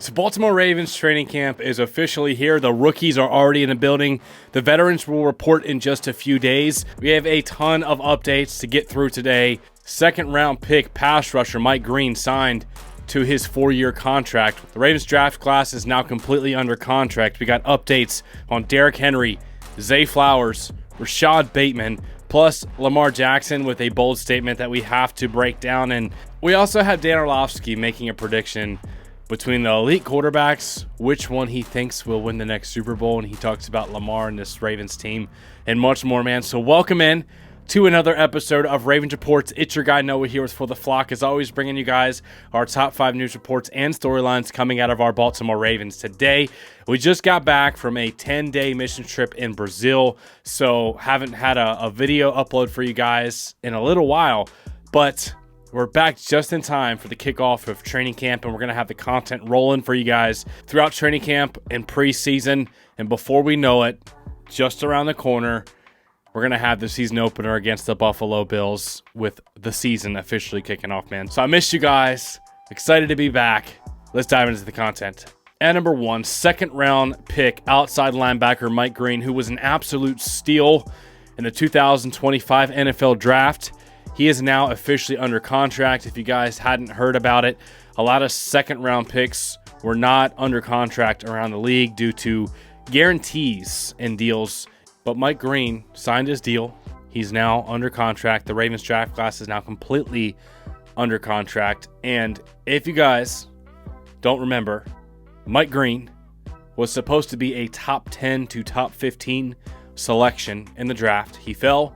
So Baltimore Ravens training camp is officially here. The rookies are already in the building. The veterans will report in just a few days. We have a ton of updates to get through today. Second-round pick pass rusher Mike Green signed to his 4-year contract. The Ravens draft class is now completely under contract. We got updates on Derrick Henry, Zay Flowers, Rashod Bateman, plus Lamar Jackson with a bold statement that we have to break down. And we also had Dan Orlovsky making a prediction between the elite quarterbacks, which one he thinks will win the next Super Bowl, and he talks about Lamar and this Ravens team and much more, man. So welcome in to another episode of Ravens Reports. It's your guy Noah here with For the Flock, as always, bringing you guys our top 5 news reports and storylines coming out of our Baltimore Ravens. Today, we just got back from a 10-day mission trip in Brazil, so haven't had a video upload for you guys in a little while, but we're back just in time for the kickoff of training camp, and we're going to have the content rolling for you guys throughout training camp and preseason. And before we know it, just around the corner, we're going to have the season opener against the Buffalo Bills with the season officially kicking off, man. So I missed you guys. Excited to be back. Let's dive into the content. At number 1, second-round pick outside linebacker Mike Green, who was an absolute steal in the 2025 NFL Draft. He is now officially under contract. If you guys hadn't heard about it, a lot of second-round picks were not under contract around the league due to guarantees and deals. But Mike Green signed his deal. He's now under contract. The Ravens draft class is now completely under contract. And if you guys don't remember, Mike Green was supposed to be a top 10 to top 15 selection in the draft. He fell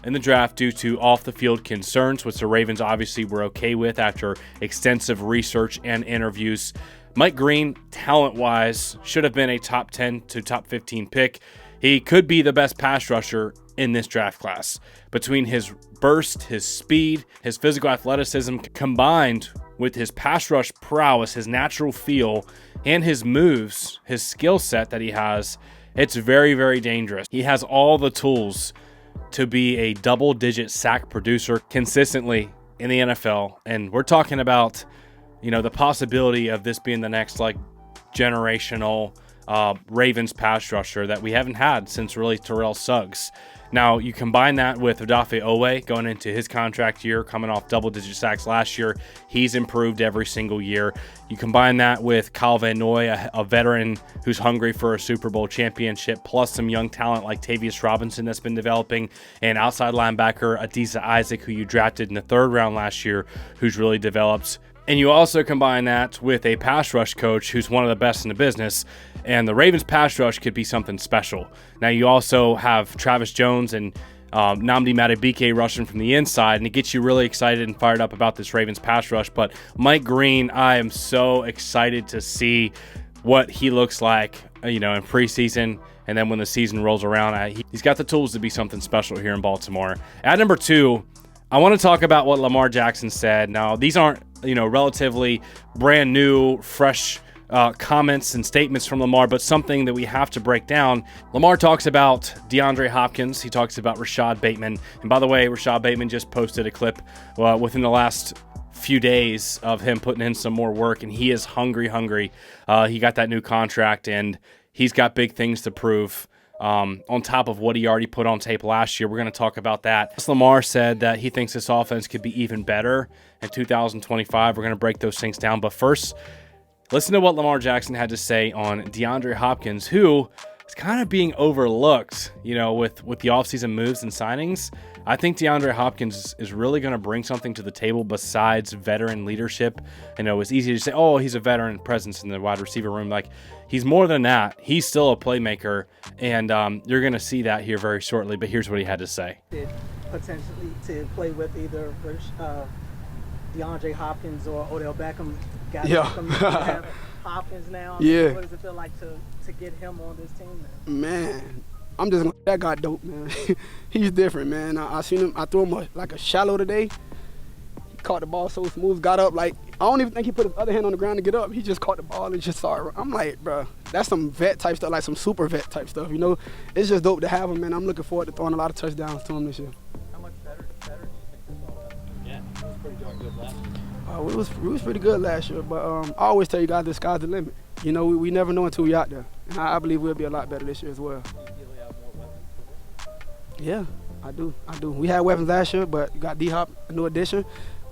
in the draft due to off-the-field concerns, which the Ravens obviously were okay with after extensive research and interviews. Mike Green, talent-wise, should have been a top 10 to top 15 pick. He could be the best pass rusher in this draft class. Between his burst, his speed, his physical athleticism, combined with his pass rush prowess, his natural feel, and his moves, his skill set that he has, it's very, very dangerous. He has all the tools to be a double-digit sack producer consistently in the NFL. And we're talking about, the possibility of this being the next, generational Ravens pass rusher that we haven't had since really Terrell Suggs. Now, you combine that with Odafe Oweh going into his contract year, coming off double-digit sacks last year. He's improved every single year. You combine that with Kyle Van Noy, a veteran who's hungry for a Super Bowl championship, plus some young talent like Tavius Robinson that's been developing, and outside linebacker Adisa Isaac, who you drafted in the 3rd round last year, who's really developed. And you also combine that with a pass rush coach who's one of the best in the business, and the Ravens pass rush could be something special. Now you also have Travis Jones and Nnamdi Madubuike rushing from the inside, and it gets you really excited and fired up about this Ravens pass rush. But Mike Green, I am so excited to see what he looks like, in preseason, and then when the season rolls around, he's got the tools to be something special here in Baltimore. At number 2, I want to talk about what Lamar Jackson said. Now, these aren't, relatively brand new, fresh comments and statements from Lamar, but something that we have to break down. Lamar talks about DeAndre Hopkins. He talks about Rashod Bateman. And by the way, Rashod Bateman just posted a clip within the last few days of him putting in some more work, and he is hungry. He got that new contract, and he's got big things to prove. On top of what he already put on tape last year. We're going to talk about that. Lamar said that he thinks this offense could be even better in 2025. We're going to break those things down. But first, listen to what Lamar Jackson had to say on DeAndre Hopkins, who is kind of being overlooked, with the offseason moves and signings. I think DeAndre Hopkins is really going to bring something to the table besides veteran leadership. It's easy to say, oh, he's a veteran presence in the wide receiver room. He's more than that. He's still a playmaker, and you're going to see that here very shortly. But here's what he had to say. Potentially to play with either DeAndre Hopkins or Odell Beckham. Have Hopkins now. Yeah. What does it feel like to get him on this team now? Man, I'm just that guy dope, man. He's different, man. I seen him. I threw him a shallow today. He caught the ball so smooth, got up. I don't even think he put his other hand on the ground to get up. He just caught the ball and just started. I'm like, bro, that's some vet type stuff, some super vet type stuff. It's just dope to have him, man. I'm looking forward to throwing a lot of touchdowns to him this year. How much better do you think this offense? Yeah, it was pretty darn good last year. We was pretty good last year, but I always tell you guys the sky's the limit. You know, we never know until we out there. And I believe we'll be a lot better this year as well. Yeah, I do. We had weapons last year, but you got D-Hop, a new addition.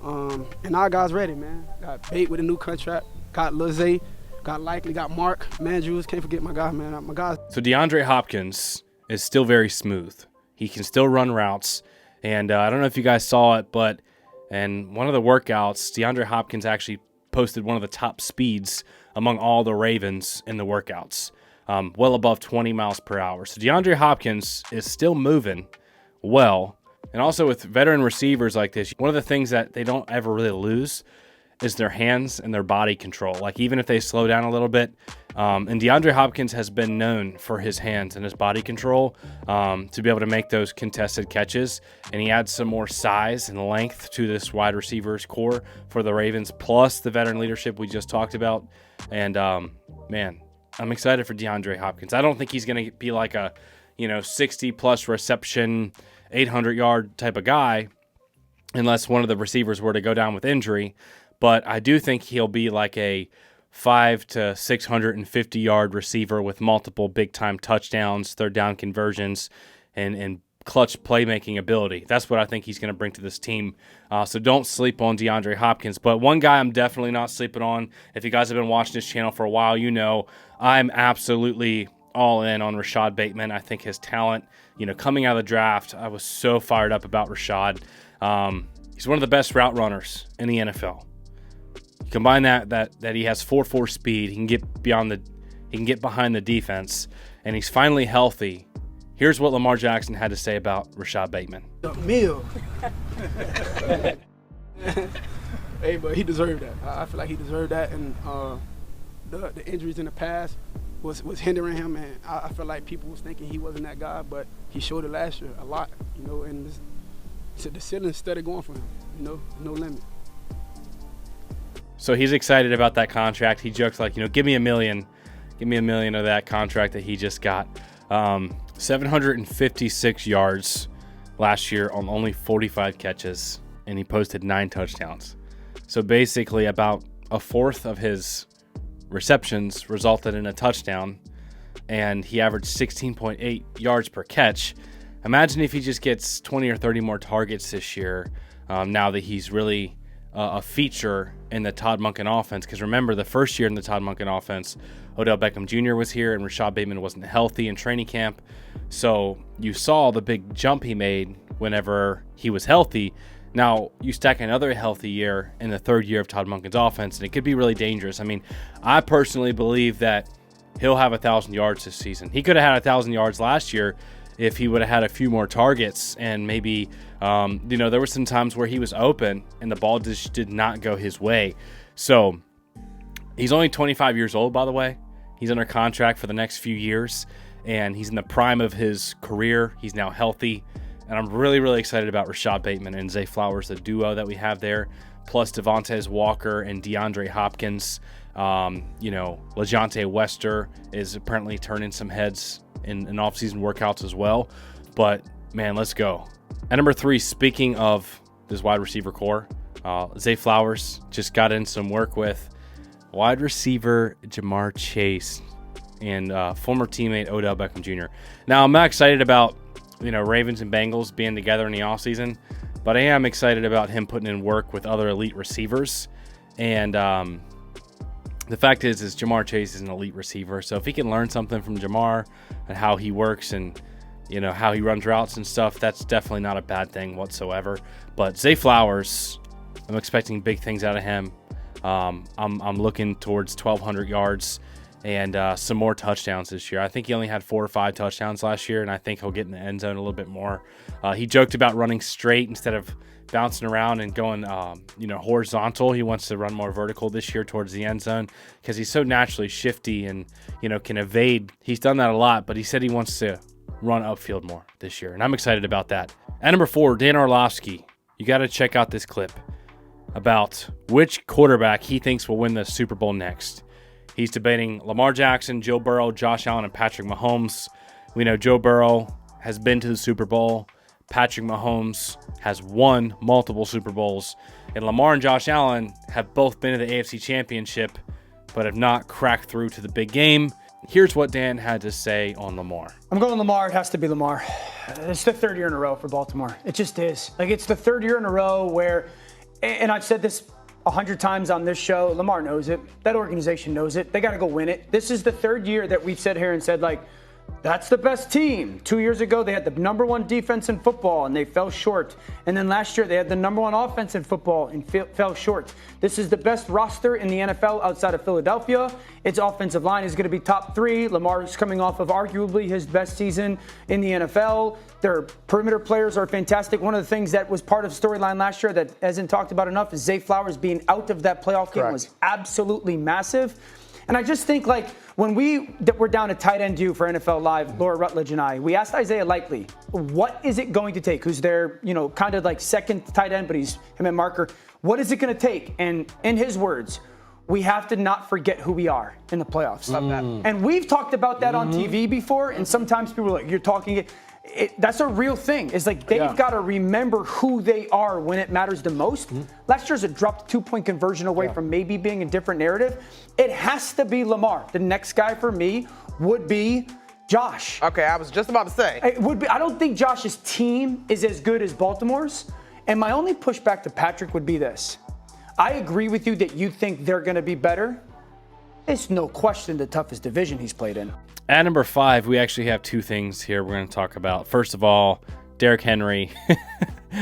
And our guys ready, man. Got Bate with a new contract, got Lil Zay, got Likely, got Mark, Mandrews. Can't forget my guy, man. My guys. So DeAndre Hopkins is still very smooth. He can still run routes. And I don't know if you guys saw it, but in one of the workouts, DeAndre Hopkins actually posted one of the top speeds among all the Ravens in the workouts, well above 20 miles per hour. So DeAndre Hopkins is still moving well. And also with veteran receivers like this, one of the things that they don't ever really lose is their hands and their body control. Like even if they slow down a little bit, and DeAndre Hopkins has been known for his hands and his body control to be able to make those contested catches. And he adds some more size and length to this wide receivers core for the Ravens, plus the veteran leadership we just talked about. And man, I'm excited for DeAndre Hopkins. I don't think he's going to be like a 60 plus reception, 800-yard type of guy, unless one of the receivers were to go down with injury. But I do think he'll be like a 500 to 650-yard receiver with multiple big-time touchdowns, third down conversions, and clutch playmaking ability. That's what I think he's going to bring to this team. So don't sleep on DeAndre Hopkins. But one guy I'm definitely not sleeping on, if you guys have been watching this channel for a while, you know I'm absolutely all in on Rashod Bateman. I think his talent, coming out of the draft, I was so fired up about Rashod. He's one of the best route runners in the NFL. You combine that he has 4.4 speed, he can get behind the defense, and he's finally healthy. Here's what Lamar Jackson had to say about Rashod Bateman. Meal. Hey, but he deserved that. I feel like he deserved that, and the injuries in the past was hindering him, and I feel like people was thinking he wasn't that guy, but he showed it last year a lot, and the ceiling's steady going for him, no limit. So he's excited about that contract. He jokes like, give me $1 million. Give me $1 million of that contract that he just got. 756 yards last year on only 45 catches, and he posted 9 touchdowns. So basically about a fourth of his receptions resulted in a touchdown, and he averaged 16.8 yards per catch. Imagine if he just gets 20 or 30 more targets this year, now that he's really a feature in the Todd Monken offense. Because remember, the first year in the Todd Monken offense, Odell Beckham Jr. was here and Rashod Bateman wasn't healthy in training camp. So you saw the big jump he made whenever he was healthy. Now you stack another healthy year in the third year of Todd Monken's offense, and it could be really dangerous. I mean, I personally believe that he'll have 1,000 yards this season. He could have had 1,000 yards last year if he would have had a few more targets, and maybe, there were some times where he was open and the ball just did not go his way. So he's only 25 years old, by the way. He's under contract for the next few years, and he's in the prime of his career. He's now healthy, and I'm really, really excited about Rashod Bateman and Zay Flowers, the duo that we have there, plus Devontae Walker and DeAndre Hopkins. LeJontay Wester is apparently turning some heads in off-season workouts as well. But, man, let's go. At number 3, speaking of this wide receiver core, Zay Flowers just got in some work with wide receiver Jamar Chase and former teammate Odell Beckham Jr. Now, I'm not excited about, Ravens and Bengals being together in the offseason, but I am excited about him putting in work with other elite receivers. And the fact is Jamar Chase is an elite receiver. So if he can learn something from Jamar and how he works and, how he runs routes and stuff, that's definitely not a bad thing whatsoever. But Zay Flowers, I'm expecting big things out of him. I'm looking towards 1,200 yards and some more touchdowns this year. I think he only had 4 or 5 touchdowns last year, and I think he'll get in the end zone a little bit more. He joked about running straight instead of bouncing around and going, horizontal. He wants to run more vertical this year towards the end zone because he's so naturally shifty and, can evade. He's done that a lot, but he said he wants to run upfield more this year, and I'm excited about that. At number 4, Dan Orlovsky. You got to check out this clip about which quarterback he thinks will win the Super Bowl next. He's debating Lamar Jackson, Joe Burrow, Josh Allen, and Patrick Mahomes. We know Joe Burrow has been to the Super Bowl. Patrick Mahomes has won multiple Super Bowls, and Lamar and Josh Allen have both been to the AFC Championship, but have not cracked through to the big game. Here's what Dan had to say on Lamar. I'm going Lamar. It has to be Lamar. It's the third year in a row for Baltimore. It just is. Like, it's the third year in a row where, and I've said this 100 times on this show, Lamar knows it. That organization knows it. They got to go win it. This is the third year that we've sat here and said, like, that's the best team. 2 years ago, they had the number one defense in football, and they fell short. And then last year, they had the number one offense in football and fell short. This is the best roster in the NFL outside of Philadelphia. Its offensive line is going to be top three. Lamar is coming off of arguably his best season in the NFL. Their perimeter players are fantastic. One of the things that was part of the storyline last year that hasn't talked about enough is Zay Flowers being out of that playoff game was absolutely massive. And I just think, like, when we were down at tight end due for NFL Live, Laura Rutledge and I, we asked Isaiah Likely, what is it going to take? Who's their, kind of like second tight end, but he's him and Marker. What is it going to take? And in his words, we have to not forget who we are in the playoffs. Love that. And we've talked about that on TV before, and sometimes people are like, you're talking it. That's a real thing. It's like they've got to remember who they are when it matters the most. Last year's a dropped 2-point conversion away from maybe being a different narrative. It has to be Lamar. The next guy for me would be Josh. Okay, I was just about to say. It would be. I don't think Josh's team is as good as Baltimore's. And my only pushback to Patrick would be this. I agree with you that you think they're going to be better. It's no question the toughest division he's played in. At number 5, we actually have two things here we're going to talk about. First of all, Derrick Henry.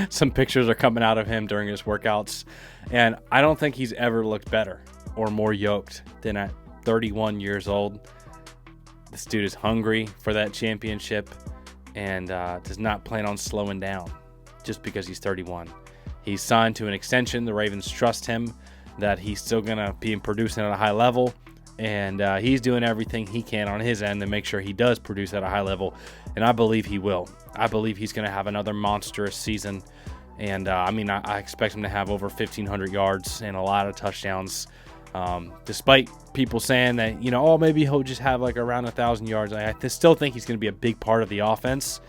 Some pictures are coming out of him during his workouts, and I don't think he's ever looked better or more yoked than at 31 years old. This dude is hungry for that championship and does not plan on slowing down just because he's 31. He's signed to an extension. The Ravens trust him that he's still going to be producing at a high level. And he's doing everything he can on his end to make sure he does produce at a high level. And I believe he will. I believe he's going to have another monstrous season. And, I expect him to have over 1,500 yards and a lot of touchdowns. Despite people saying that, maybe he'll just have like around 1,000 yards. I still think he's going to be a big part of the offense.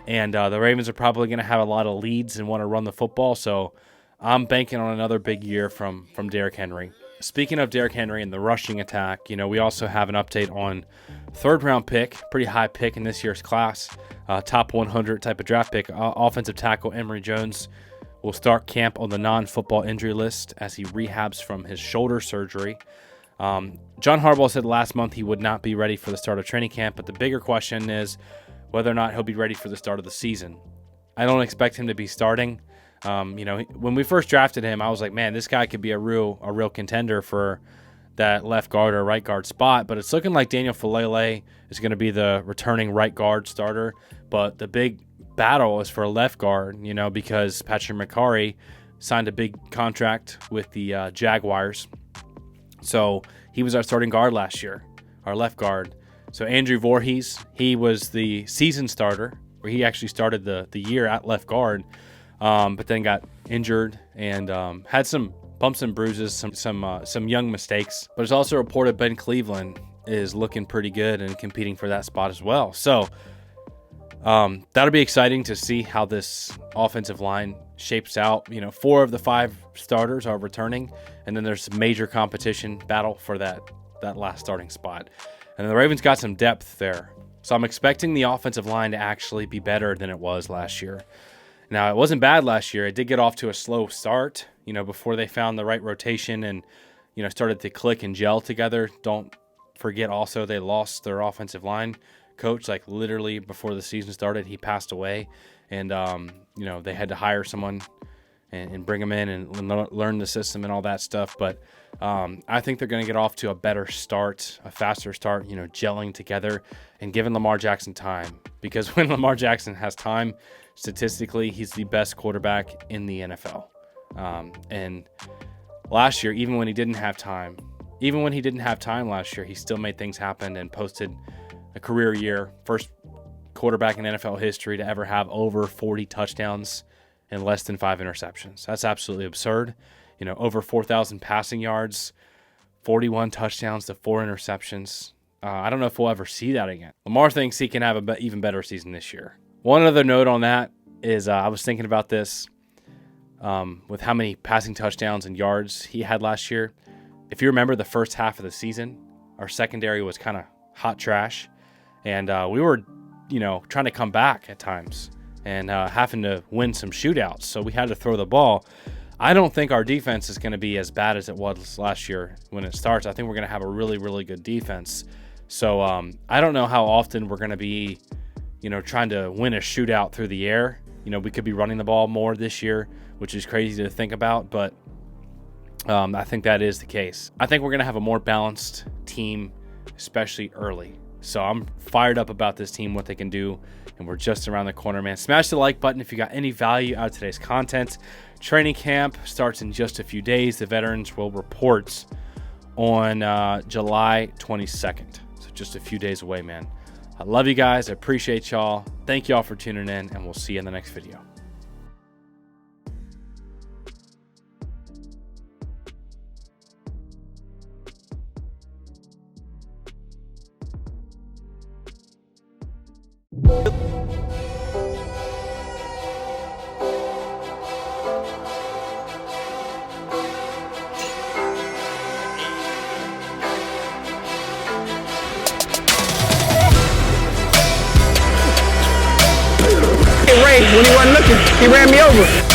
And the Ravens are probably going to have a lot of leads and want to run the football. So I'm banking on another big year from Derrick Henry. Speaking of Derrick Henry and the rushing attack, we also have an update on third-round pick, pretty high pick in this year's class, top 100 type of draft pick. Offensive tackle Emory Jones will start camp on the non-football injury list as he rehabs from his shoulder surgery. John Harbaugh said last month he would not be ready for the start of training camp, but the bigger question is whether or not he'll be ready for the start of the season. I don't expect him to be starting. When we first drafted him, I was like, man, this guy could be a real contender for that left guard or right guard spot. But it's looking like Daniel Falele is going to be the returning right guard starter. But the big battle is for a left guard, because Patrick McCarry signed a big contract with the Jaguars. So he was our starting guard last year, our left guard. So Andrew Voorhees, he was the season starter, where he actually started the year at left guard. But then got injured and had some bumps and bruises, some young mistakes. But it's also reported Ben Cleveland is looking pretty good and competing for that spot as well. So that'll be exciting to see how this offensive line shapes out. 4 of the 5 starters are returning, and then there's major competition battle for that last starting spot. And the Ravens got some depth there. So I'm expecting the offensive line to actually be better than it was last year. Now, it wasn't bad last year. It did get off to a slow start, before they found the right rotation and, started to click and gel together. Don't forget also they lost their offensive line coach, like literally before the season started. He passed away, and, they had to hire someone and bring him in and learn the system and all that stuff. But I think they're going to get off to a better start, a faster start, gelling together and giving Lamar Jackson time. Because when Lamar Jackson has time, statistically, he's the best quarterback in the NFL. And last year, even when he didn't have time last year, he still made things happen and posted a career year. First quarterback in NFL history to ever have over 40 touchdowns and less than 5 interceptions. That's absolutely absurd. Over 4,000 passing yards, 41 touchdowns to 4 interceptions. I don't know if we'll ever see that again. Lamar thinks he can have an even better season this year. One other note on that is I was thinking about this with how many passing touchdowns and yards he had last year. If you remember the first half of the season, our secondary was kind of hot trash, and we were, trying to come back at times and having to win some shootouts. So we had to throw the ball. I don't think our defense is going to be as bad as it was last year when it starts. I think we're going to have a really, really good defense. So I don't know how often we're going to be, trying to win a shootout through the air. We could be running the ball more this year, which is crazy to think about, but I think that is the case. I think we're going to have a more balanced team, especially early. So I'm fired up about this team, what they can do, and we're just around the corner, man. Smash the like button if you got any value out of today's content. Training camp starts in just a few days. The veterans will report on July 22nd. So just a few days away, man. I love you guys. I appreciate y'all. Thank y'all for tuning in, and we'll see you in the next video. When he wasn't looking, he ran me over.